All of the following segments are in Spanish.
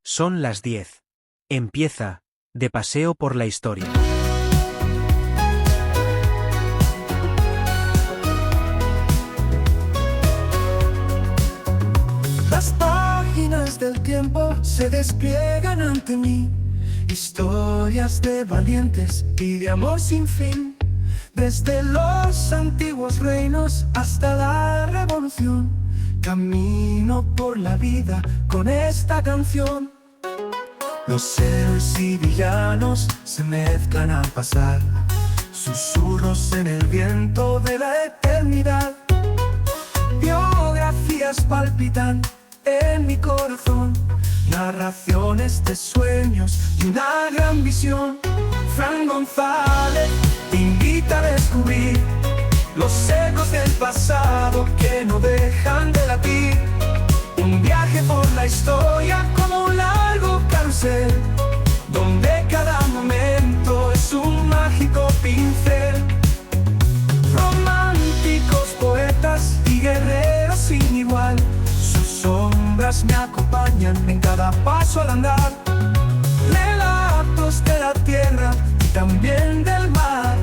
Son las 10. Empieza, de paseo por la historia. Las páginas del tiempo se despliegan ante mí, historias de valientes y de amor sin fin, desde los antiguos reinos hasta la revolución. Camino por la vida con esta canción. Los héroes y villanos se mezclan al pasar, susurros en el viento de la eternidad. Biografías palpitan en mi corazón, narraciones de sueños y una gran visión. Fran González te invita a descubrir los ecos del pasado que no dejan de latir. Un viaje por la historia como un largo carrusel, donde cada momento es un mágico pincel. Románticos, poetas y guerreros sin igual, sus sombras me acompañan en cada paso al andar. Relatos de la tierra y también del mar,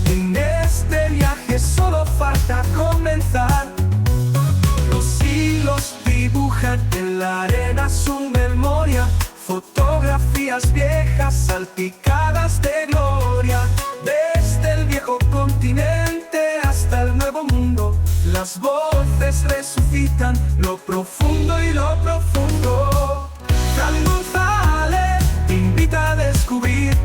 en este viaje solo falta comenzar. Los hilos dibujan en la arena su memoria, fotografías viejas salpicadas de gloria. Desde el viejo continente hasta el nuevo mundo, las voces resucitan lo profundo y lo profundo. Fran González te invita a descubrir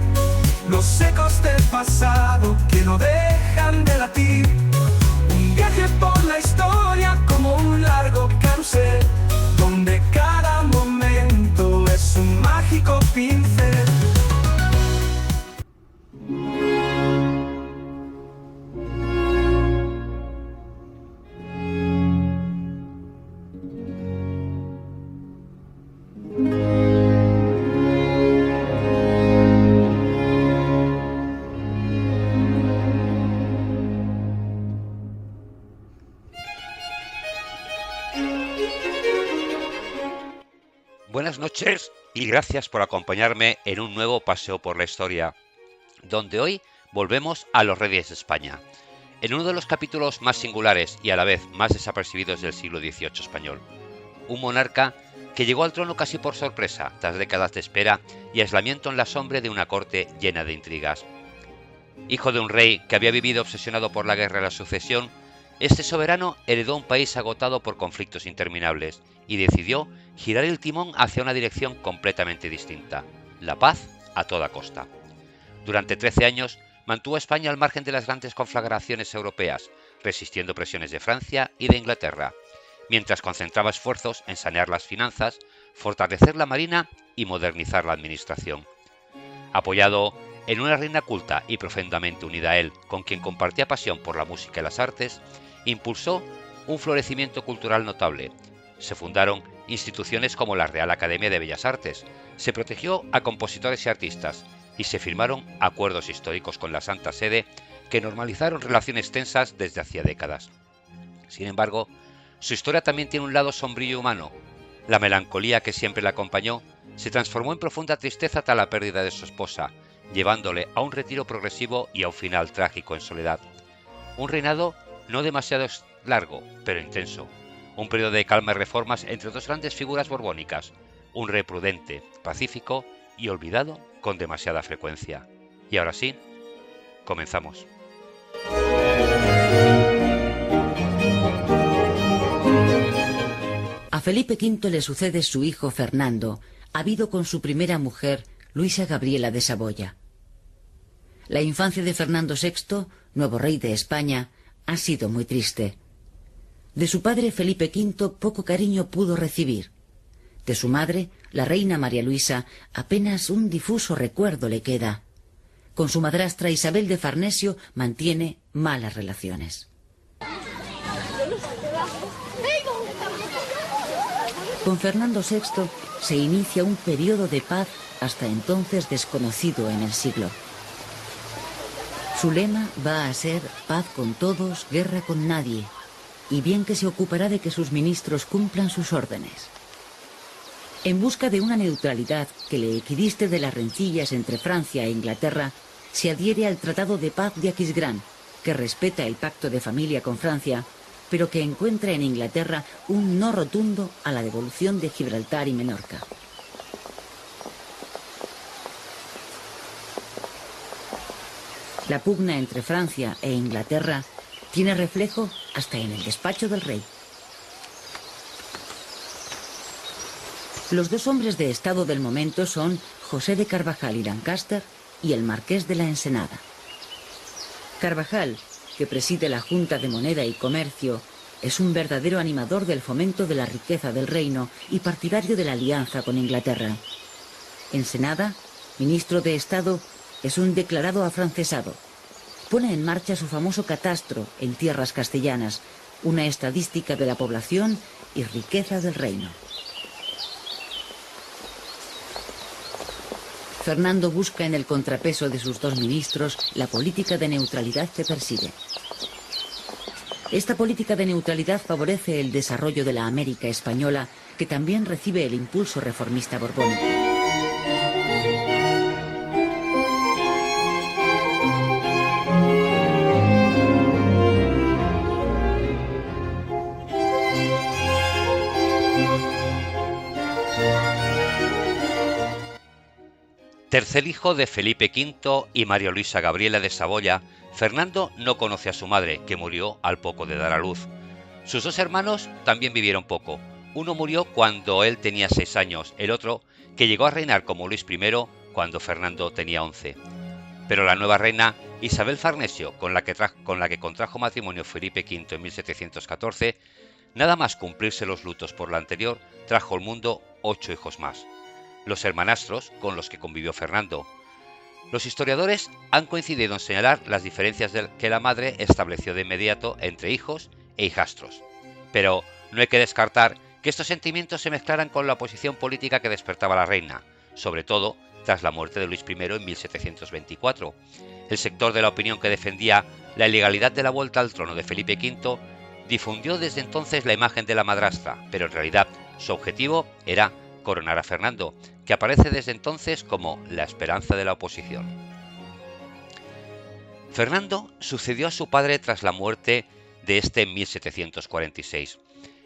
los ecos del pasado que no dejan de latir. Un viaje por la historia como un largo carrusel, donde cada momento es un mágico pincel. Buenas noches y gracias por acompañarme en un nuevo paseo por la historia, donde hoy volvemos a los reyes de España, en uno de los capítulos más singulares y a la vez más desapercibidos del siglo XVIII español. Un monarca que llegó al trono casi por sorpresa, tras décadas de espera y aislamiento en la sombra de una corte llena de intrigas. Hijo de un rey que había vivido obsesionado por la guerra y la sucesión, este soberano heredó un país agotado por conflictos interminables y decidió girar el timón hacia una dirección completamente distinta: la paz a toda costa. Durante 13 años mantuvo a España al margen de las grandes conflagraciones europeas, resistiendo presiones de Francia y de Inglaterra, mientras concentraba esfuerzos en sanear las finanzas, fortalecer la marina y modernizar la administración. Apoyado en una reina culta y profundamente unida a él, con quien compartía pasión por la música y las artes, impulsó un florecimiento cultural notable. Se fundaron instituciones como la Real Academia de Bellas Artes, se protegió a compositores y artistas, y se firmaron acuerdos históricos con la Santa Sede que normalizaron relaciones tensas desde hacía décadas. Sin embargo, su historia también tiene un lado sombrío y humano. La melancolía que siempre le acompañó se transformó en profunda tristeza tras la pérdida de su esposa, llevándole a un retiro progresivo y a un final trágico en soledad. Un reinado no demasiado largo, pero intenso. Un periodo de calma y reformas entre dos grandes figuras borbónicas, un rey prudente, pacífico y olvidado con demasiada frecuencia. Y ahora sí, comenzamos. A Felipe V le sucede su hijo Fernando, habido con su primera mujer, Luisa Gabriela de Saboya. La infancia de Fernando VI, nuevo rey de España, ha sido muy triste. De su padre Felipe V poco cariño pudo recibir. De su madre, la reina María Luisa, apenas un difuso recuerdo le queda. Con su madrastra Isabel de Farnesio mantiene malas relaciones. Con Fernando VI se inicia un periodo de paz hasta entonces desconocido en el siglo. Su lema va a ser paz con todos, guerra con nadie, y bien que se ocupará de que sus ministros cumplan sus órdenes. En busca de una neutralidad que le equidiste de las rencillas entre Francia e Inglaterra, se adhiere al Tratado de Paz de Aquisgrán, que respeta el pacto de familia con Francia, pero que encuentra en Inglaterra un no rotundo a la devolución de Gibraltar y Menorca. La pugna entre Francia e Inglaterra tiene reflejo hasta en el despacho del rey. Los dos hombres de estado del momento son José de Carvajal y Lancaster y el marqués de la Ensenada. Carvajal, que preside la Junta de Moneda y Comercio, es un verdadero animador del fomento de la riqueza del reino y partidario de la alianza con Inglaterra. Ensenada, ministro de Estado, es un declarado afrancesado. Pone en marcha su famoso catastro en tierras castellanas, una estadística de la población y riqueza del reino. Fernando busca en el contrapeso de sus dos ministros la política de neutralidad que persigue. Esta política de neutralidad favorece el desarrollo de la América española, que también recibe el impulso reformista borbónico. Tercer hijo de Felipe V y María Luisa Gabriela de Saboya, Fernando no conoce a su madre, que murió al poco de dar a luz. Sus dos hermanos también vivieron poco. Uno murió cuando él tenía 6 años, el otro, que llegó a reinar como Luis I cuando Fernando tenía 11. Pero la nueva reina, Isabel Farnesio, con la que contrajo matrimonio Felipe V en 1714, nada más cumplirse los lutos por la anterior, trajo al mundo 8 hijos más. Los hermanastros con los que convivió Fernando. Los historiadores han coincidido en señalar las diferencias que la madre estableció de inmediato entre hijos e hijastros. Pero no hay que descartar que estos sentimientos se mezclaran con la oposición política que despertaba la reina, sobre todo tras la muerte de Luis I en 1724. El sector de la opinión que defendía la ilegalidad de la vuelta al trono de Felipe V difundió desde entonces la imagen de la madrastra, pero en realidad su objetivo era coronar a Fernando, que aparece desde entonces como la esperanza de la oposición. Fernando sucedió a su padre tras la muerte de este en 1746.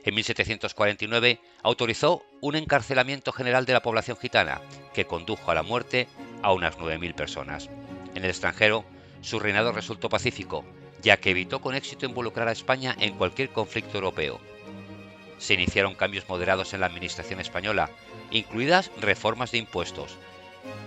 En 1749 autorizó un encarcelamiento general de la población gitana, que condujo a la muerte a unas 9.000 personas. En el extranjero, su reinado resultó pacífico, ya que evitó con éxito involucrar a España en cualquier conflicto europeo. Se iniciaron cambios moderados en la administración española, incluidas reformas de impuestos,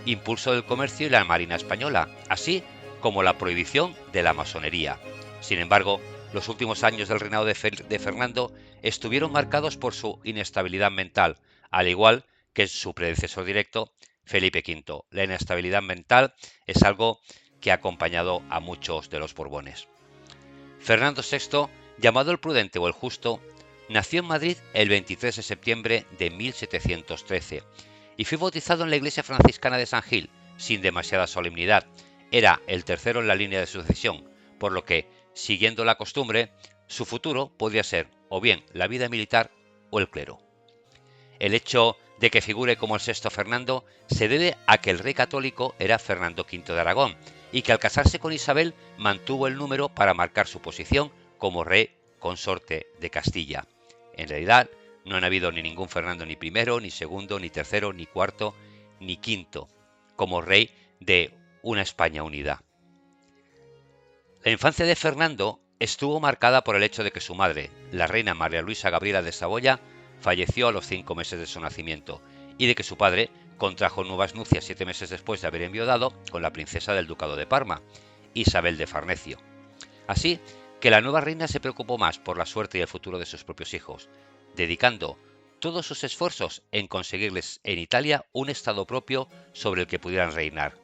impulso del comercio y la marina española, así como la prohibición de la masonería. Sin embargo, los últimos años del reinado de Fernando estuvieron marcados por su inestabilidad mental, al igual que su predecesor directo, Felipe V. La inestabilidad mental es algo que ha acompañado a muchos de los Borbones. Fernando VI, llamado el Prudente o el Justo, nació en Madrid el 23 de septiembre de 1713 y fue bautizado en la iglesia franciscana de San Gil, sin demasiada solemnidad. Era el tercero en la línea de sucesión, por lo que, siguiendo la costumbre, su futuro podría ser o bien la vida militar o el clero. El hecho de que figure como el sexto Fernando se debe a que el rey católico era Fernando V de Aragón y que al casarse con Isabel mantuvo el número para marcar su posición como rey consorte de Castilla. En realidad, no han habido ni ningún Fernando ni primero, ni segundo, ni tercero, ni cuarto, ni quinto, como rey de una España unida. La infancia de Fernando estuvo marcada por el hecho de que su madre, la reina María Luisa Gabriela de Saboya, falleció a los 5 meses de su nacimiento, y de que su padre contrajo nuevas nupcias 7 meses después de haber enviudado con la princesa del Ducado de Parma, Isabel de Farnesio. Así que la nueva reina se preocupó más por la suerte y el futuro de sus propios hijos, dedicando todos sus esfuerzos en conseguirles en Italia un estado propio sobre el que pudieran reinar,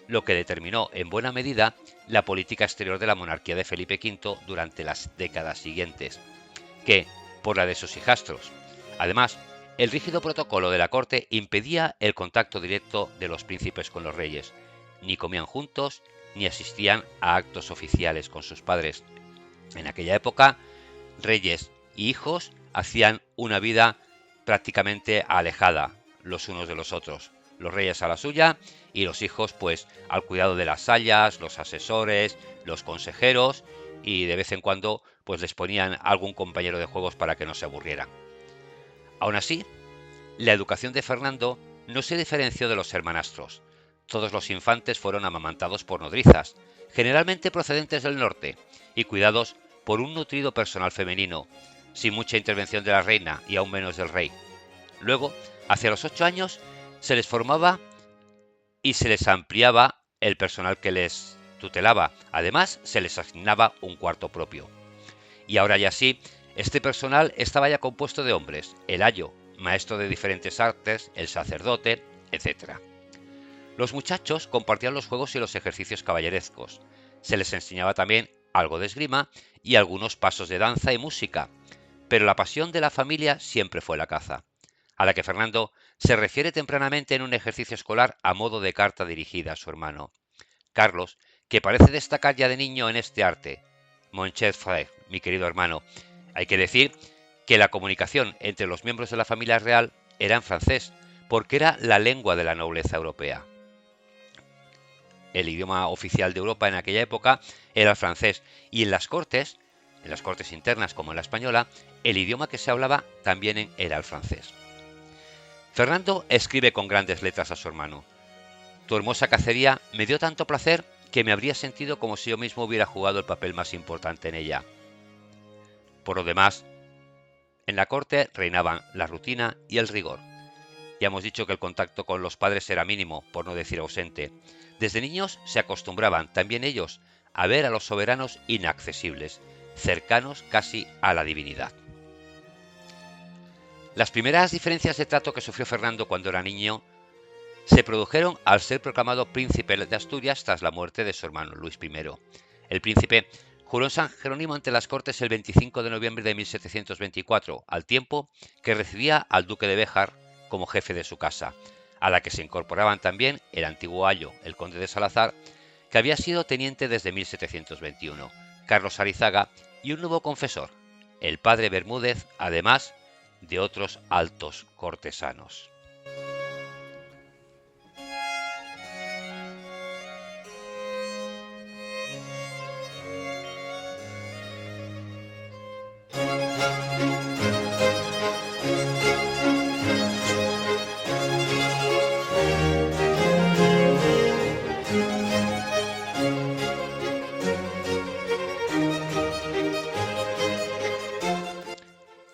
lo que determinó en buena medida la política exterior de la monarquía de Felipe V durante las décadas siguientes, que por la de sus hijastros. Además, el rígido protocolo de la corte impedía el contacto directo de los príncipes con los reyes, ni comían juntos ni asistían a actos oficiales con sus padres. En aquella época, reyes y hijos hacían una vida prácticamente alejada, los unos de los otros. Los reyes a la suya y los hijos pues al cuidado de las sayas, los asesores, los consejeros, y de vez en cuando pues les ponían algún compañero de juegos para que no se aburrieran. Aún así, la educación de Fernando no se diferenció de los hermanastros. Todos los infantes fueron amamantados por nodrizas, generalmente procedentes del norte, y cuidados por un nutrido personal femenino, sin mucha intervención de la reina y aún menos del rey. Luego, hacia los 8 años, se les formaba y se les ampliaba el personal que les tutelaba. Además, se les asignaba un cuarto propio. Y ahora ya sí, este personal estaba ya compuesto de hombres: el ayo, maestro de diferentes artes, el sacerdote, etc. Los muchachos compartían los juegos y los ejercicios caballerescos. Se les enseñaba también algo de esgrima y algunos pasos de danza y música, pero la pasión de la familia siempre fue la caza, a la que Fernando se refiere tempranamente en un ejercicio escolar a modo de carta dirigida a su hermano Carlos, que parece destacar ya de niño en este arte. Mon cher frère, mi querido hermano. Hay que decir que la comunicación entre los miembros de la familia real era en francés, porque era la lengua de la nobleza europea. El idioma oficial de Europa en aquella época era el francés, y en las cortes internas como en la española, el idioma que se hablaba también era el francés. Fernando escribe con grandes letras a su hermano: tu hermosa cacería me dio tanto placer que me habría sentido como si yo mismo hubiera jugado el papel más importante en ella. Por lo demás, en la corte reinaban la rutina y el rigor. Ya hemos dicho que el contacto con los padres era mínimo, por no decir ausente. Desde niños se acostumbraban también ellos a ver a los soberanos inaccesibles, cercanos casi a la divinidad. Las primeras diferencias de trato que sufrió Fernando cuando era niño se produjeron al ser proclamado príncipe de Asturias tras la muerte de su hermano Luis I. El príncipe juró en San Jerónimo ante las Cortes el 25 de noviembre de 1724, al tiempo que recibía al duque de Béjar como jefe de su casa, a la que se incorporaban también el antiguo ayo, el conde de Salazar, que había sido teniente desde 1721, Carlos Arizaga, y un nuevo confesor, el padre Bermúdez, además de otros altos cortesanos.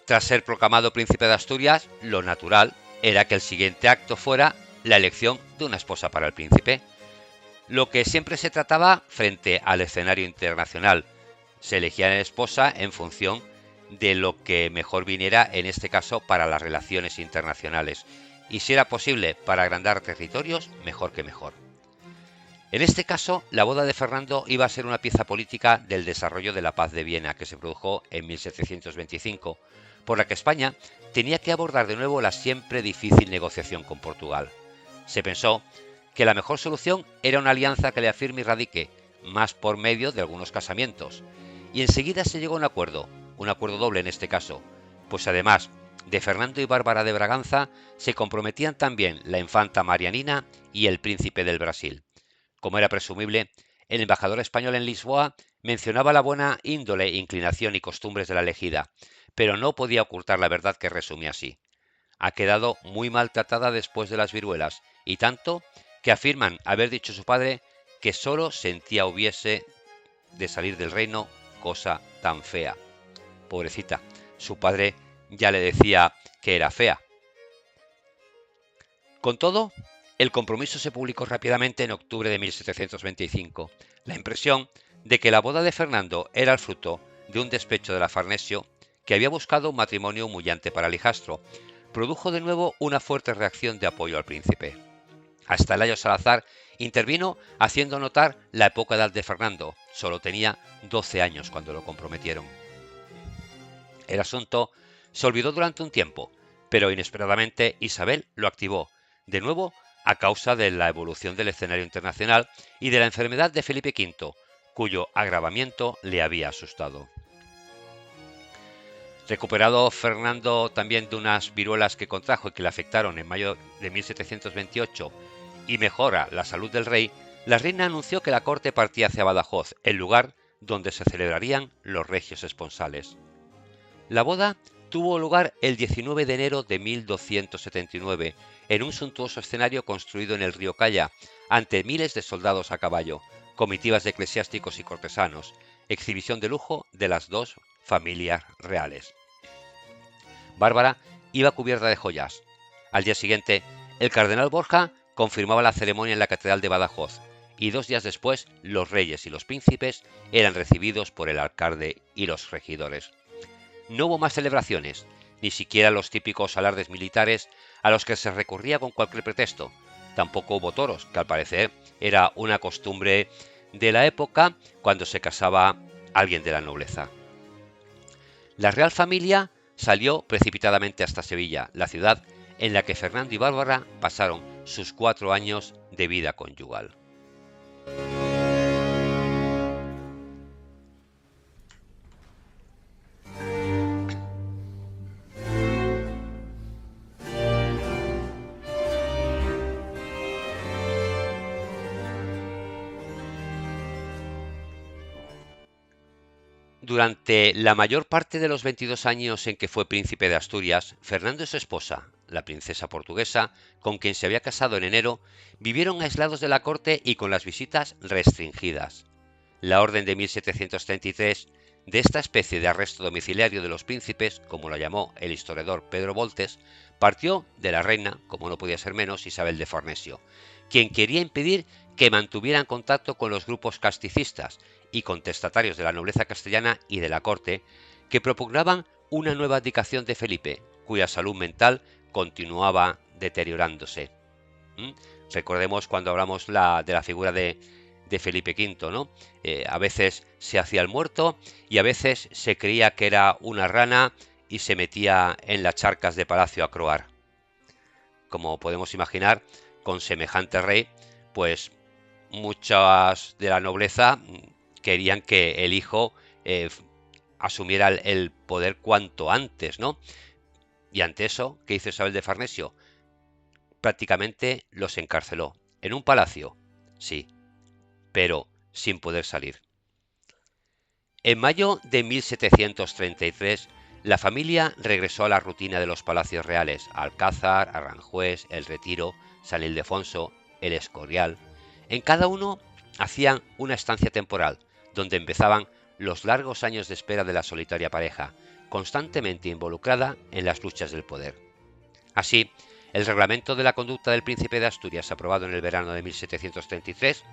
Tras ser proclamado príncipe de Asturias, lo natural era que el siguiente acto fuera la elección de una esposa para el príncipe. Lo que siempre se trataba frente al escenario internacional. Se elegía la esposa en función de lo que mejor viniera, en este caso para las relaciones internacionales. Y si era posible para agrandar territorios, mejor que mejor. En este caso, la boda de Fernando iba a ser una pieza política del desarrollo de la paz de Viena, que se produjo en 1725, por la que España tenía que abordar de nuevo la siempre difícil negociación con Portugal. Se pensó que la mejor solución era una alianza que le afirme y radique, más por medio de algunos casamientos, y enseguida se llegó a un acuerdo doble en este caso, pues además de Fernando y Bárbara de Braganza, se comprometían también la infanta Marianina y el príncipe del Brasil. Como era presumible, el embajador español en Lisboa mencionaba la buena índole, inclinación y costumbres de la elegida, pero no podía ocultar la verdad que resumía así: ha quedado muy maltratada después de las viruelas, y tanto que afirman haber dicho su padre que solo sentía hubiese de salir del reino cosa tan fea. Pobrecita, su padre ya le decía que era fea. Con todo, el compromiso se publicó rápidamente en octubre de 1725. La impresión de que la boda de Fernando era el fruto de un despecho de la Farnesio, que había buscado un matrimonio humillante para el hijastro, produjo de nuevo una fuerte reacción de apoyo al príncipe. Hasta el ayo Salazar intervino haciendo notar la poca edad de Fernando. Solo tenía 12 años cuando lo comprometieron. El asunto se olvidó durante un tiempo, pero inesperadamente Isabel lo activó, de nuevo a causa de la evolución del escenario internacional y de la enfermedad de Felipe V, cuyo agravamiento le había asustado. Recuperado Fernando también de unas viruelas que contrajo y que le afectaron en mayo de 1728 y mejora la salud del rey, la reina anunció que la corte partía hacia Badajoz, el lugar donde se celebrarían los regios esponsales. La boda tuvo lugar el 19 de enero de 1279 en un suntuoso escenario construido en el río Calla, ante miles de soldados a caballo, comitivas de eclesiásticos y cortesanos, exhibición de lujo de las dos familias reales. Bárbara iba cubierta de joyas. Al día siguiente, el cardenal Borja confirmaba la ceremonia en la Catedral de Badajoz, y 2 días después los reyes y los príncipes eran recibidos por el alcalde y los regidores. No hubo más celebraciones, ni siquiera los típicos alardes militares a los que se recurría con cualquier pretexto. Tampoco hubo toros, que al parecer era una costumbre de la época cuando se casaba alguien de la nobleza. La real familia salió precipitadamente hasta Sevilla, la ciudad en la que Fernando y Bárbara pasaron sus 4 años de vida conyugal. Durante la mayor parte de los 22 años en que fue príncipe de Asturias, Fernando y su esposa, la princesa portuguesa, con quien se había casado en enero, vivieron aislados de la corte y con las visitas restringidas. La orden de 1733, de esta especie de arresto domiciliario de los príncipes, como lo llamó el historiador Pedro Voltes, partió de la reina, como no podía ser menos, Isabel de Farnesio, quien quería impedir que mantuvieran contacto con los grupos casticistas y contestatarios de la nobleza castellana y de la corte, que propugnaban una nueva abdicación de Felipe, cuya salud mental continuaba deteriorándose. Recordemos cuando hablamos de la figura de Felipe V, ¿no? A veces se hacía el muerto y a veces se creía que era una rana y se metía en las charcas de palacio a croar. Como podemos imaginar, con semejante rey, pues muchas de la nobleza querían que el hijo asumiera el poder cuanto antes, ¿no? Y ante eso, ¿qué hizo Isabel de Farnesio? Prácticamente los encarceló. ¿En un palacio? Sí, pero sin poder salir. En mayo de 1733, la familia regresó a la rutina de los palacios reales: Alcázar, Aranjuez, El Retiro, San Ildefonso, El Escorial. En cada uno hacían una estancia temporal, donde empezaban los largos años de espera de la solitaria pareja, constantemente involucrada en las luchas del poder. Así, el reglamento de la conducta del príncipe de Asturias, aprobado en el verano de 1733,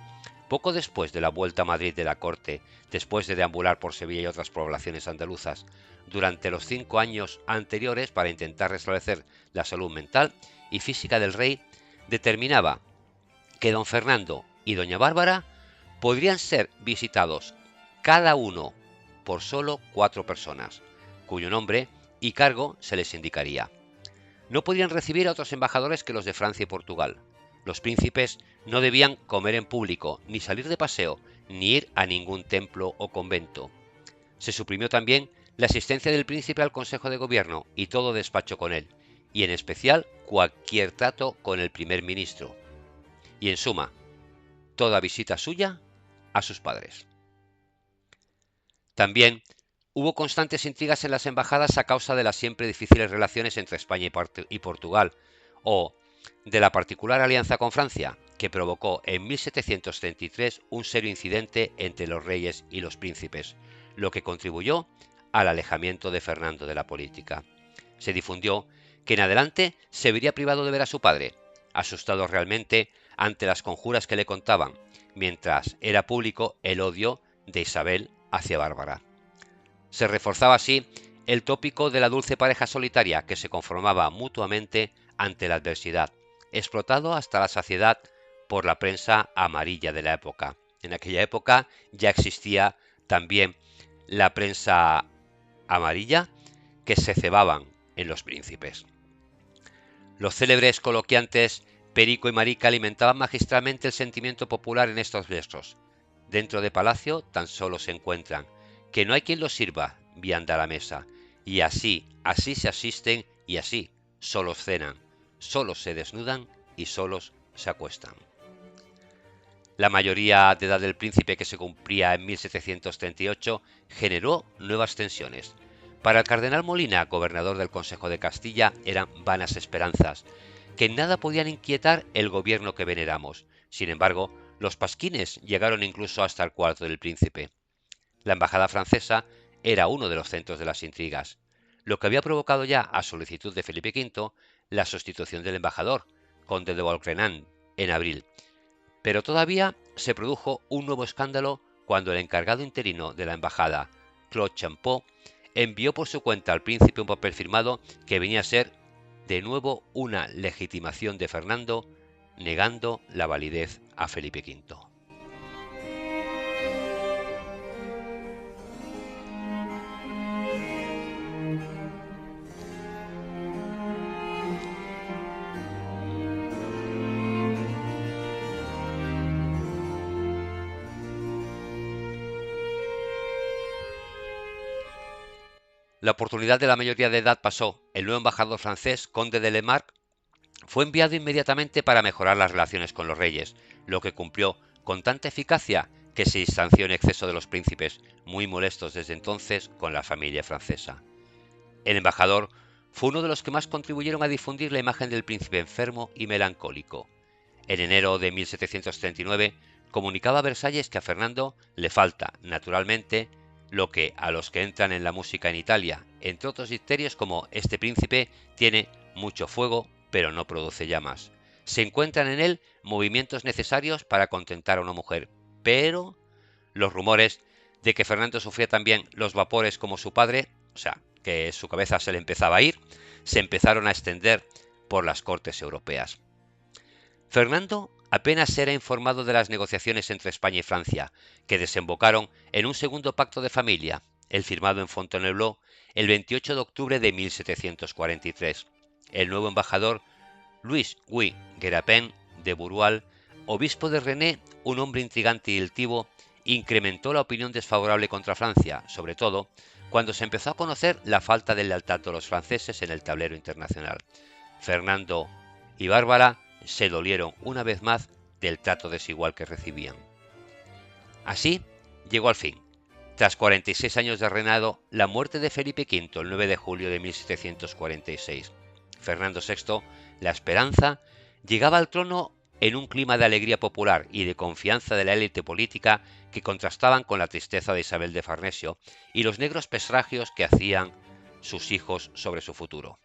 poco después de la vuelta a Madrid de la corte, después de deambular por Sevilla y otras poblaciones andaluzas, durante los 5 años anteriores para intentar restablecer la salud mental y física del rey, determinaba que don Fernando y doña Bárbara podrían ser visitados cada uno por solo 4 personas, cuyo nombre y cargo se les indicaría. No podían recibir a otros embajadores que los de Francia y Portugal. Los príncipes no debían comer en público, ni salir de paseo, ni ir a ningún templo o convento. Se suprimió también la asistencia del príncipe al Consejo de Gobierno y todo despacho con él, y en especial cualquier trato con el primer ministro. Y en suma, toda visita suya a sus padres. También hubo constantes intrigas en las embajadas a causa de las siempre difíciles relaciones entre España y Portugal, o de la particular alianza con Francia, que provocó en 1733 un serio incidente entre los reyes y los príncipes, lo que contribuyó al alejamiento de Fernando de la política. Se difundió que en adelante se vería privado de ver a su padre, asustado realmente ante las conjuras que le contaban, mientras era público el odio de Isabel hacia Bárbara. Se reforzaba así el tópico de la dulce pareja solitaria que se conformaba mutuamente ante la adversidad, explotado hasta la saciedad por la prensa amarilla de la época. En aquella época ya existía también la prensa amarilla que se cebaban en los príncipes. Los célebres coloquiantes Perico y Marica alimentaban magistralmente el sentimiento popular en estos versos. Dentro de palacio tan solo se encuentran, que no hay quien los sirva, vianda a la mesa, y así se asisten y así solos cenan, solos se desnudan y solos se acuestan. La mayoría de edad del príncipe, que se cumplía en 1738, generó nuevas tensiones. Para el cardenal Molina, gobernador del Consejo de Castilla, eran vanas esperanzas, que en nada podían inquietar el gobierno que veneramos. Sin embargo, los pasquines llegaron incluso hasta el cuarto del príncipe. La embajada francesa era uno de los centros de las intrigas, lo que había provocado ya, a solicitud de Felipe V, la sustitución del embajador, conde de Vaucrenán, en abril. Pero todavía se produjo un nuevo escándalo cuando el encargado interino de la embajada, Claude Champeau, envió por su cuenta al príncipe un papel firmado que venía a ser de nuevo una legitimación de Fernando, negando la validez a Felipe V. La oportunidad de la mayoría de edad pasó. El nuevo embajador francés, conde de Lemarque, fue enviado inmediatamente para mejorar las relaciones con los reyes, lo que cumplió con tanta eficacia que se distanció en exceso de los príncipes, muy molestos desde entonces con la familia francesa. El embajador fue uno de los que más contribuyeron a difundir la imagen del príncipe enfermo y melancólico. En enero de 1739 comunicaba a Versalles que a Fernando le falta, naturalmente, lo que a los que entran en la música en Italia, entre otros dicterios como este príncipe tiene mucho fuego pero no produce llamas. Se encuentran en él movimientos necesarios para contentar a una mujer, pero los rumores de que Fernando sufría también los vapores como su padre, o sea, que su cabeza se le empezaba a ir, se empezaron a extender por las cortes europeas. Fernando apenas era informado de las negociaciones entre España y Francia, que desembocaron en un segundo pacto de familia, el firmado en Fontainebleau el 28 de octubre de 1743. El nuevo embajador, Louis-Louis Guerapin de Bourgual, obispo de Rennes, un hombre intrigante y altivo, incrementó la opinión desfavorable contra Francia, sobre todo cuando se empezó a conocer la falta de lealtad de los franceses en el tablero internacional. Fernando y Bárbara se dolieron una vez más del trato desigual que recibían. Así llegó al fin, tras 46 años de reinado, la muerte de Felipe V el 9 de julio de 1746. Fernando VI, la esperanza, llegaba al trono en un clima de alegría popular y de confianza de la élite política que contrastaban con la tristeza de Isabel de Farnesio y los negros presagios que hacían sus hijos sobre su futuro.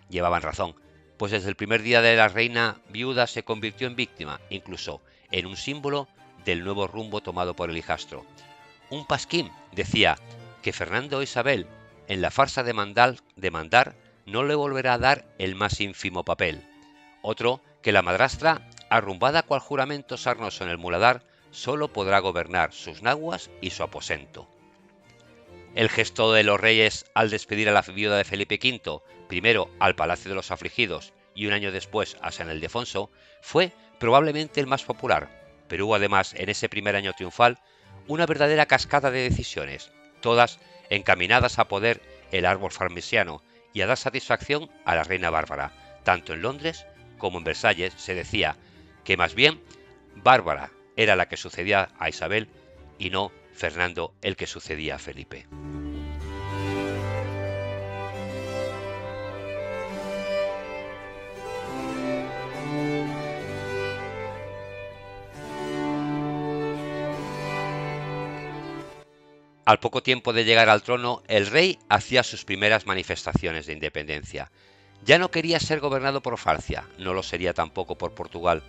Llevaban razón, pues desde el primer día de la reina viuda se convirtió en víctima, incluso en un símbolo del nuevo rumbo tomado por el hijastro. Un pasquín decía que Fernando e Isabel, en la farsa de mandar, no le volverá a dar el más ínfimo papel. Otro, que la madrastra, arrumbada cual juramento sarnoso en el muladar, solo podrá gobernar sus naguas y su aposento. El gesto de los reyes al despedir a la viuda de Felipe V, primero al Palacio de los Afligidos y un año después a San Ildefonso, fue probablemente el más popular, pero hubo además en ese primer año triunfal una verdadera cascada de decisiones, todas encaminadas a poder el árbol farnesiano y a dar satisfacción a la reina Bárbara. Tanto en Londres como en Versalles se decía que más bien Bárbara era la que sucedía a Isabel y no Fernando el que sucedía a Felipe. Al poco tiempo de llegar al trono, el rey hacía sus primeras manifestaciones de independencia. Ya no quería ser gobernado por Francia, no lo sería tampoco por Portugal.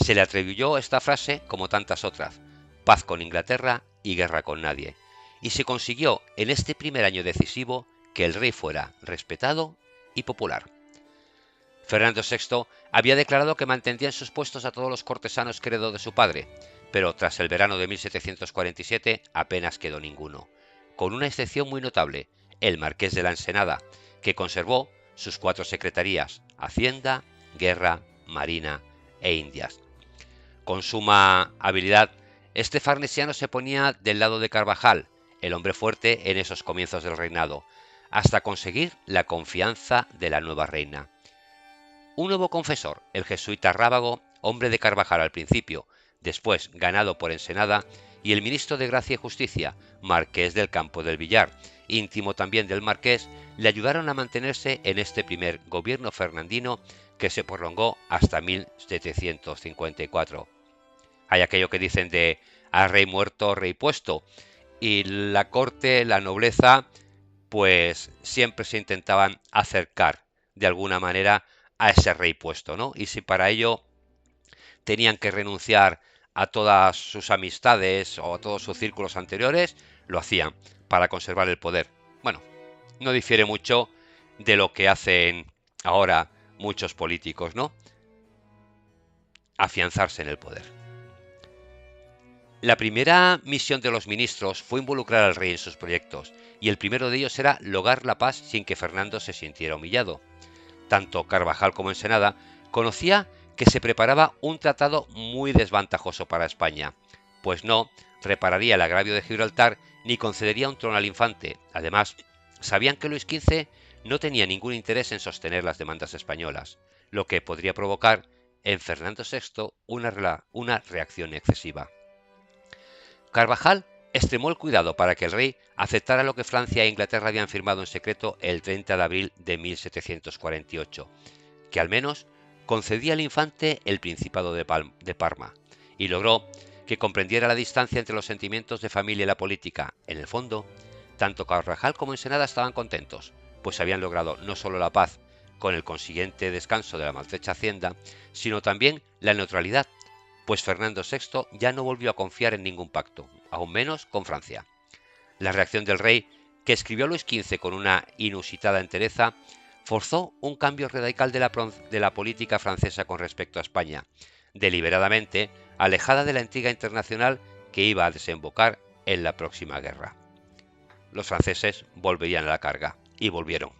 Se le atribuyó esta frase como tantas otras: paz con Inglaterra y guerra con nadie. Y se consiguió en este primer año decisivo que el rey fuera respetado y popular. Fernando VI había declarado que mantendría en sus puestos a todos los cortesanos que heredó de su padre, pero tras el verano de 1747 apenas quedó ninguno, con una excepción muy notable, el marqués de la Ensenada, que conservó sus 4 secretarías: Hacienda, Guerra, Marina e Indias. Con suma habilidad, este farnesiano se ponía del lado de Carvajal, el hombre fuerte en esos comienzos del reinado, hasta conseguir la confianza de la nueva reina. Un nuevo confesor, el jesuita Rábago, hombre de Carvajal al principio, después ganado por Ensenada, y el ministro de Gracia y Justicia, marqués del Campo del Villar, íntimo también del marqués, le ayudaron a mantenerse en este primer gobierno fernandino que se prolongó hasta 1754. Hay aquello que dicen de a rey muerto, rey puesto, y la corte, la nobleza, pues siempre se intentaban acercar de alguna manera a ese rey puesto, ¿no? Y si para ello tenían que renunciar a todas sus amistades o a todos sus círculos anteriores, lo hacían para conservar el poder. Bueno, no difiere mucho de lo que hacen ahora muchos políticos, ¿no? Afianzarse en el poder. La primera misión de los ministros fue involucrar al rey en sus proyectos, y el primero de ellos era lograr la paz sin que Fernando se sintiera humillado. Tanto Carvajal como Ensenada conocía que se preparaba un tratado muy desventajoso para España, pues no repararía el agravio de Gibraltar ni concedería un trono al infante. Además, sabían que Luis XV no tenía ningún interés en sostener las demandas españolas, lo que podría provocar en Fernando VI una reacción excesiva. Carvajal extremó el cuidado para que el rey aceptara lo que Francia e Inglaterra habían firmado en secreto el 30 de abril de 1748, que al menos concedía al infante el Principado de Parma, y logró que comprendiera la distancia entre los sentimientos de familia y la política. En el fondo, tanto Carvajal como Ensenada estaban contentos, pues habían logrado no solo la paz, con el consiguiente descanso de la maltrecha hacienda, sino también la neutralidad, pues Fernando VI ya no volvió a confiar en ningún pacto, aún menos con Francia. La reacción del rey, que escribió a Luis XV con una inusitada entereza, forzó un cambio radical de la política francesa con respecto a España, deliberadamente alejada de la intriga internacional que iba a desembocar en la próxima guerra. Los franceses volverían a la carga, y volvieron.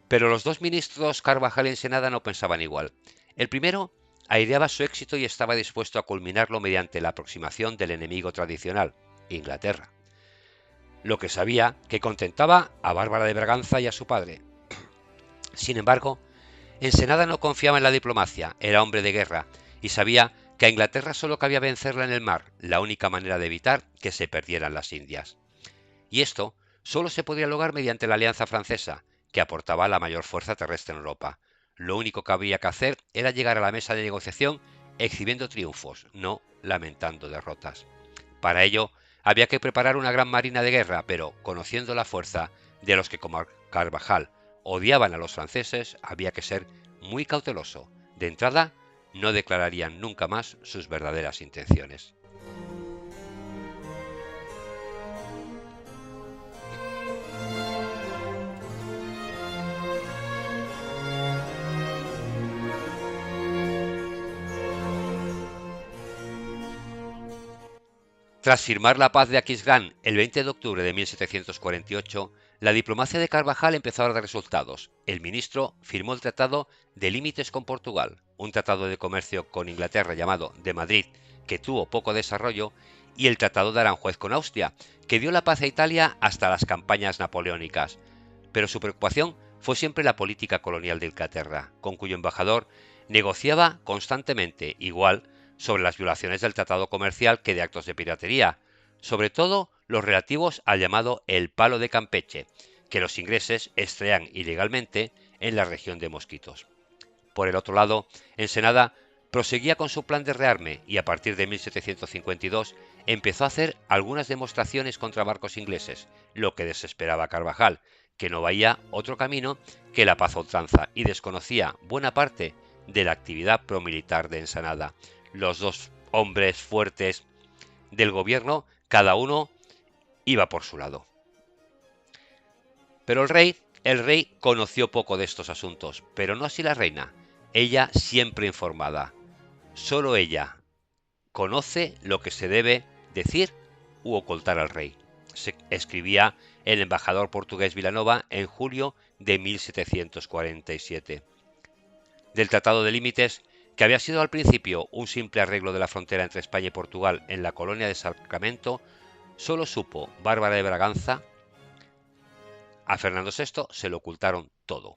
Pero los dos ministros Carvajal y Ensenada no pensaban igual. El primero aireaba su éxito y estaba dispuesto a culminarlo mediante la aproximación del enemigo tradicional, Inglaterra, lo que sabía que contentaba a Bárbara de Braganza y a su padre. Sin embargo, Ensenada no confiaba en la diplomacia, era hombre de guerra, y sabía que a Inglaterra solo cabía vencerla en el mar, la única manera de evitar que se perdieran las Indias. Y esto solo se podría lograr mediante la alianza francesa, que aportaba la mayor fuerza terrestre en Europa. Lo único que había que hacer era llegar a la mesa de negociación exhibiendo triunfos, no lamentando derrotas. Para ello, había que preparar una gran marina de guerra, pero conociendo la fuerza de los que como Carvajal odiaban a los franceses, había que ser muy cauteloso. De entrada, no declararían nunca más sus verdaderas intenciones. Tras firmar la paz de Aquisgrán el 20 de octubre de 1748, la diplomacia de Carvajal empezó a dar resultados. El ministro firmó el Tratado de Límites con Portugal, un tratado de comercio con Inglaterra llamado de Madrid, que tuvo poco desarrollo, y el Tratado de Aranjuez con Austria, que dio la paz a Italia hasta las campañas napoleónicas. Pero su preocupación fue siempre la política colonial de Inglaterra, con cuyo embajador negociaba constantemente, igual, sobre las violaciones del tratado comercial que de actos de piratería, sobre todo los relativos al llamado el palo de Campeche, que los ingleses extraían ilegalmente en la región de Mosquitos. Por el otro lado, Ensenada proseguía con su plan de rearme y a partir de 1752 empezó a hacer algunas demostraciones contra barcos ingleses, lo que desesperaba a Carvajal, que no veía otro camino que la paz a ultranza y desconocía buena parte de la actividad promilitar de Ensenada. Los dos hombres fuertes del gobierno, cada uno iba por su lado. Pero el rey conoció poco de estos asuntos, pero no así la reina. Ella siempre informada. Solo ella conoce lo que se debe decir u ocultar al rey. Se escribía el embajador portugués Vilanova en julio de 1747. Del Tratado de Límites, que había sido al principio un simple arreglo de la frontera entre España y Portugal en la colonia de Sacramento, solo supo Bárbara de Braganza a Fernando VI se lo ocultaron todo.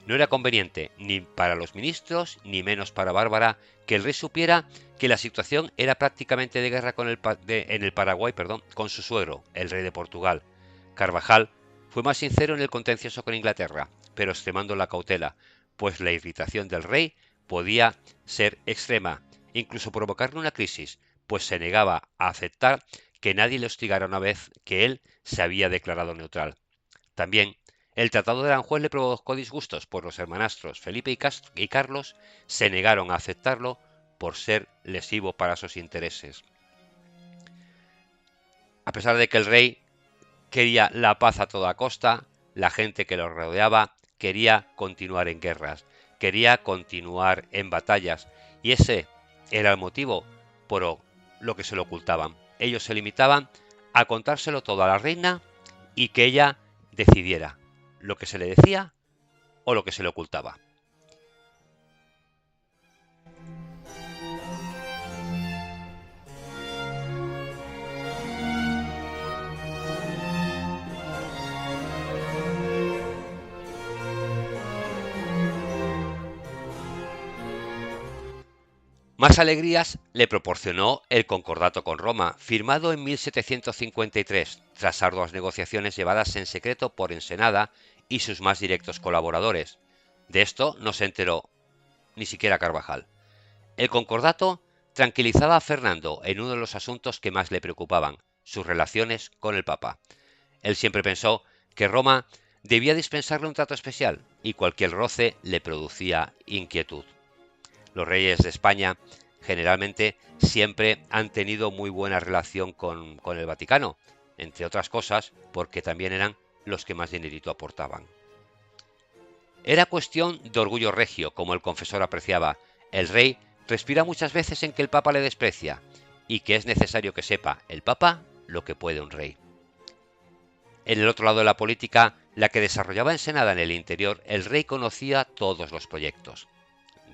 No era conveniente ni para los ministros ni menos para Bárbara que el rey supiera que la situación era prácticamente de guerra en el Paraguay, con su suegro, el rey de Portugal. Carvajal fue más sincero en el contencioso con Inglaterra, pero extremando la cautela, pues la irritación del rey podía ser extrema, incluso provocarle una crisis, pues se negaba a aceptar que nadie le hostigara una vez que él se había declarado neutral. También el Tratado de Aranjuez le provocó disgustos, pues los hermanastros Felipe y Carlos se negaron a aceptarlo por ser lesivo para sus intereses. A pesar de que el rey quería la paz a toda costa, la gente que lo rodeaba quería continuar en guerras, quería continuar en batallas, y ese era el motivo por lo que se lo ocultaban. Ellos se limitaban a contárselo todo a la reina y que ella decidiera lo que se le decía o lo que se le ocultaba. Más alegrías le proporcionó el concordato con Roma, firmado en 1753, tras arduas negociaciones llevadas en secreto por Ensenada y sus más directos colaboradores. De esto no se enteró ni siquiera Carvajal. El concordato tranquilizaba a Fernando en uno de los asuntos que más le preocupaban, sus relaciones con el Papa. Él siempre pensó que Roma debía dispensarle un trato especial y cualquier roce le producía inquietud. Los reyes de España generalmente siempre han tenido muy buena relación con el Vaticano, entre otras cosas porque también eran los que más dinerito aportaban. Era cuestión de orgullo regio, como el confesor apreciaba. El rey respira muchas veces en que el Papa le desprecia y que es necesario que sepa el Papa lo que puede un rey. En el otro lado de la política, la que desarrollaba Ensenada en el interior, el rey conocía todos los proyectos.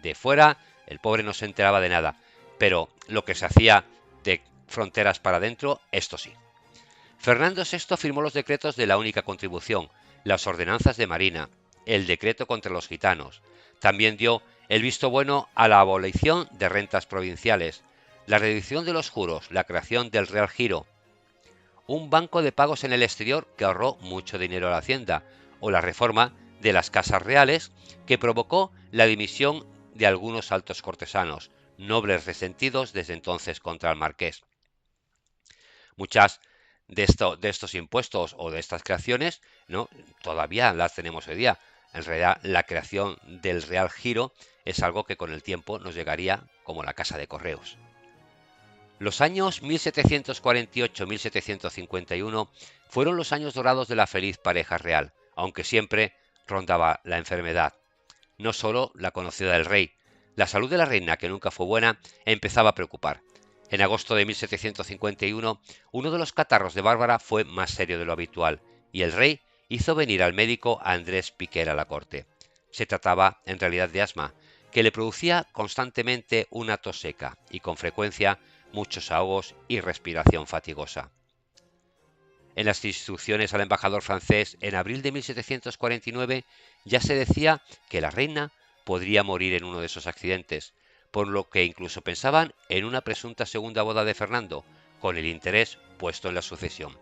De fuera, el pobre no se enteraba de nada, pero lo que se hacía de fronteras para adentro, esto sí. Fernando VI firmó los decretos de la única contribución, las ordenanzas de Marina, el decreto contra los gitanos. También dio el visto bueno a la abolición de rentas provinciales, la reducción de los juros, la creación del Real Giro, un banco de pagos en el exterior que ahorró mucho dinero a la hacienda, o la reforma de las casas reales que provocó la dimisión de algunos altos cortesanos, nobles resentidos desde entonces contra el marqués. Muchas de estos impuestos o de estas creaciones todavía las tenemos hoy día. En realidad, la creación del Real Giro es algo que con el tiempo nos llegaría como la casa de correos. Los años 1748-1751 fueron los años dorados de la feliz pareja real, aunque siempre rondaba la enfermedad. No solo la conocida del rey, la salud de la reina, que nunca fue buena, empezaba a preocupar. En agosto de 1751, uno de los catarros de Bárbara fue más serio de lo habitual, y el rey hizo venir al médico Andrés Piquer a la corte. Se trataba en realidad de asma, que le producía constantemente una tos seca y con frecuencia muchos ahogos y respiración fatigosa. En las instrucciones al embajador francés en abril de 1749 ya se decía que la reina podría morir en uno de esos accidentes, por lo que incluso pensaban en una presunta segunda boda de Fernando, con el interés puesto en la sucesión.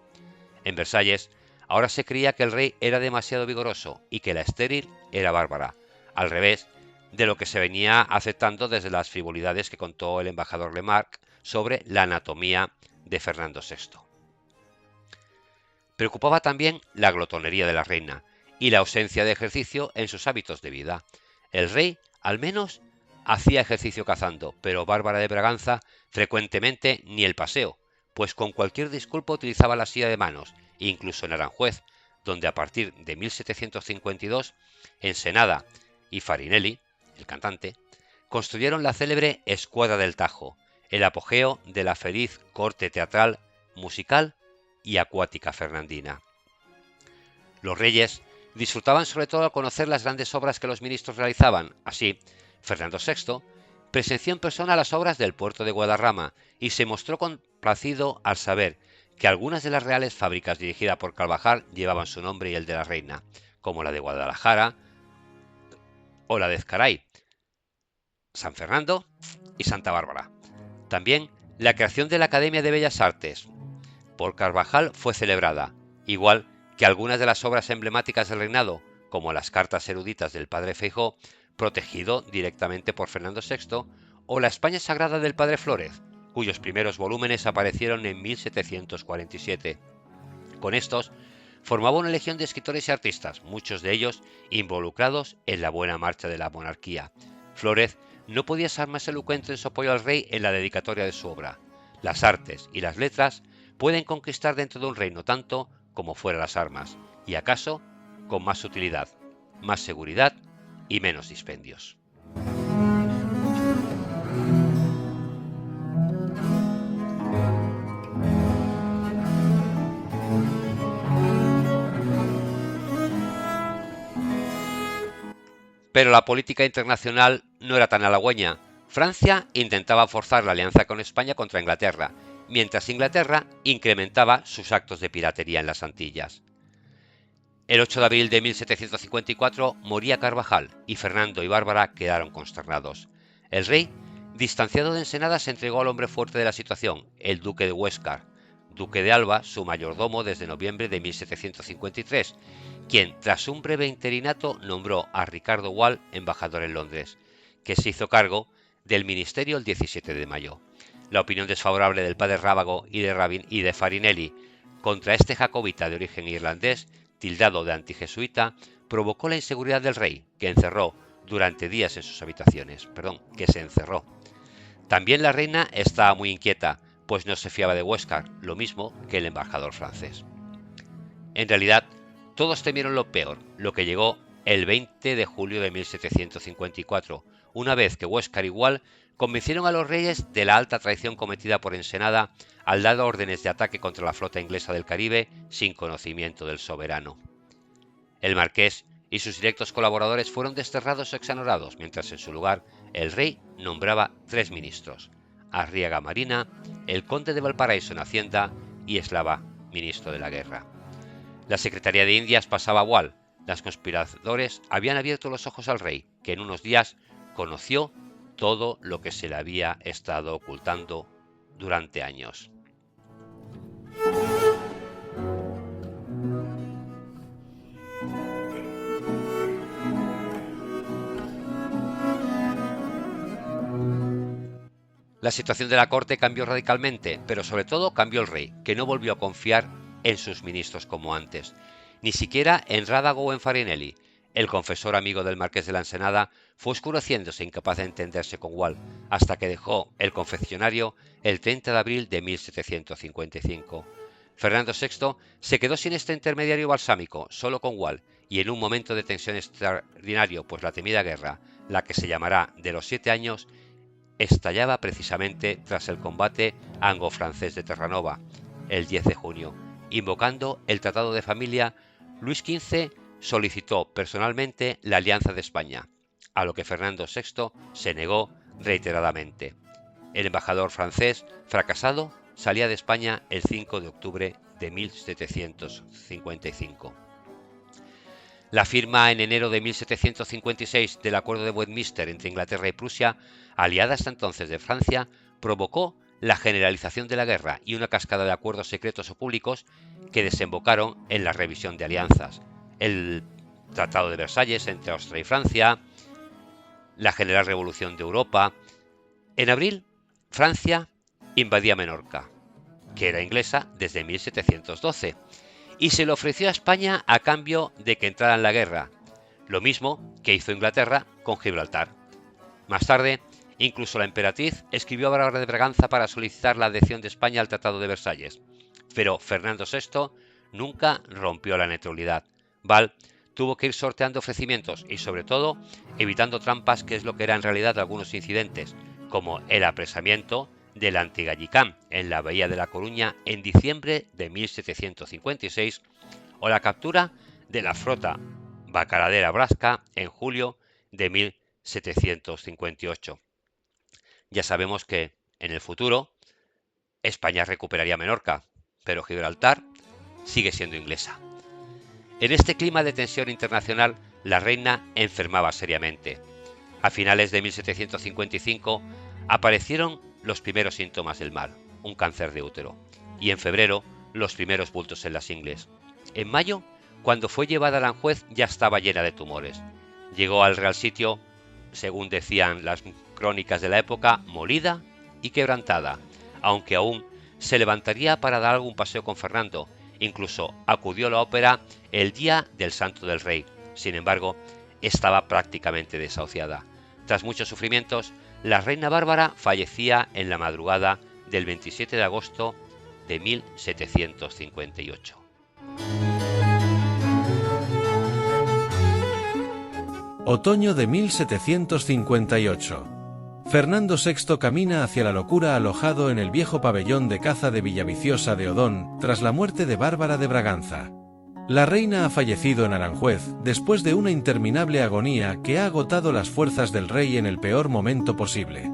En Versalles, ahora se creía que el rey era demasiado vigoroso y que la estéril era Bárbara, al revés de lo que se venía aceptando desde las frivolidades que contó el embajador Lemarque sobre la anatomía de Fernando VI. Preocupaba también la glotonería de la reina y la ausencia de ejercicio en sus hábitos de vida. El rey, al menos, hacía ejercicio cazando, pero Bárbara de Braganza frecuentemente ni el paseo, pues con cualquier disculpa utilizaba la silla de manos, incluso en Aranjuez, donde a partir de 1752, Ensenada y Farinelli, el cantante, construyeron la célebre Escuadra del Tajo, el apogeo de la feliz corte teatral, musical y acuática fernandina. Los reyes disfrutaban sobre todo al conocer las grandes obras que los ministros realizaban. Así, Fernando VI presenció en persona las obras del puerto de Guadarrama y se mostró complacido al saber que algunas de las reales fábricas dirigidas por Carvajal llevaban su nombre y el de la reina, como la de Guadalajara o la de Ezcaray, San Fernando y Santa Bárbara. También la creación de la Academia de Bellas Artes por Carvajal fue celebrada, igual que algunas de las obras emblemáticas del reinado, como las cartas eruditas del padre Feijóo, protegido directamente por Fernando VI, o la España Sagrada del padre Flórez, cuyos primeros volúmenes aparecieron en 1747. Con estos, formaba una legión de escritores y artistas, muchos de ellos involucrados en la buena marcha de la monarquía. Flórez no podía ser más elocuente en su apoyo al rey en la dedicatoria de su obra. Las artes y las letras pueden conquistar dentro de un reino tanto como fuera las armas, y acaso con más utilidad, más seguridad y menos dispendios. Pero la política internacional no era tan halagüeña. Francia intentaba forzar la alianza con España contra Inglaterra, mientras Inglaterra incrementaba sus actos de piratería en las Antillas. El 8 de abril de 1754 moría Carvajal y Fernando y Bárbara quedaron consternados. El rey, distanciado de Ensenada, se entregó al hombre fuerte de la situación, el duque de Huéscar, duque de Alba, su mayordomo desde noviembre de 1753, quien, tras un breve interinato, nombró a Ricardo Gual embajador en Londres, que se hizo cargo del ministerio el 17 de mayo. La opinión desfavorable del padre Rábago y de Farinelli contra este jacobita de origen irlandés, tildado de antijesuita, provocó la inseguridad del rey, que se encerró durante días en sus habitaciones. También la reina estaba muy inquieta, pues no se fiaba de Huéscar, lo mismo que el embajador francés. En realidad, todos temieron lo peor, lo que llegó el 20 de julio de 1754, una vez que Huéscar y Gual convencieron a los reyes de la alta traición cometida por Ensenada al dar órdenes de ataque contra la flota inglesa del Caribe sin conocimiento del soberano. El marqués y sus directos colaboradores fueron desterrados o exonerados, mientras en su lugar el rey nombraba 3 ministros: Arriaga Marina, el conde de Valparaíso en Hacienda y Eslava, ministro de la Guerra. La Secretaría de Indias pasaba a Gual. Los conspiradores habían abierto los ojos al rey, que en unos días conoció todo lo que se le había estado ocultando durante años. La situación de la corte cambió radicalmente, pero sobre todo cambió el rey, que no volvió a confiar en sus ministros como antes, ni siquiera en Rábago o en Farinelli. El confesor amigo del marqués de la Ensenada fue oscureciéndose, incapaz de entenderse con Gual, hasta que dejó el confeccionario el 30 de abril de 1755. Fernando VI se quedó sin este intermediario balsámico, solo con Gual, y en un momento de tensión extraordinario, pues la temida guerra, la que se llamará de los 7 años, estallaba precisamente tras el combate anglo-francés de Terranova, el 10 de junio. Invocando el Tratado de Familia, Luis XV solicitó personalmente la alianza de España, a lo que Fernando VI se negó reiteradamente. El embajador francés, fracasado, salía de España el 5 de octubre de 1755. La firma en enero de 1756 del Acuerdo de Westminster entre Inglaterra y Prusia, aliada hasta entonces de Francia, provocó la generalización de la guerra y una cascada de acuerdos secretos o públicos que desembocaron en la revisión de alianzas. El Tratado de Versalles entre Austria y Francia, la general revolución de Europa. En abril, Francia invadía Menorca, que era inglesa desde 1712, y se le ofreció a España a cambio de que entrara en la guerra, lo mismo que hizo Inglaterra con Gibraltar. Más tarde, incluso la emperatriz escribió a Bárbara de Braganza para solicitar la adhesión de España al Tratado de Versalles, pero Fernando VI nunca rompió la neutralidad. Val tuvo que ir sorteando ofrecimientos y, sobre todo, evitando trampas, que es lo que eran en realidad algunos incidentes, como el apresamiento del Antigallicán en la bahía de La Coruña en diciembre de 1756 o la captura de la flota bacaradera vasca en julio de 1758. Ya sabemos que, en el futuro, España recuperaría Menorca, pero Gibraltar sigue siendo inglesa. En este clima de tensión internacional, la reina enfermaba seriamente. A finales de 1755 aparecieron los primeros síntomas del mal, un cáncer de útero, y en febrero los primeros bultos en las ingles. En mayo, cuando fue llevada a Aranjuez, ya estaba llena de tumores. Llegó al Real Sitio, según decían las crónicas de la época, molida y quebrantada, aunque aún se levantaría para dar algún paseo con Fernando. Incluso acudió a la ópera el día del Santo del Rey. Sin embargo, estaba prácticamente desahuciada. Tras muchos sufrimientos, la reina Bárbara fallecía en la madrugada del 27 de agosto de 1758. Otoño de 1758. Fernando VI camina hacia la locura alojado en el viejo pabellón de caza de Villaviciosa de Odón tras la muerte de Bárbara de Braganza. La reina ha fallecido en Aranjuez después de una interminable agonía que ha agotado las fuerzas del rey en el peor momento posible.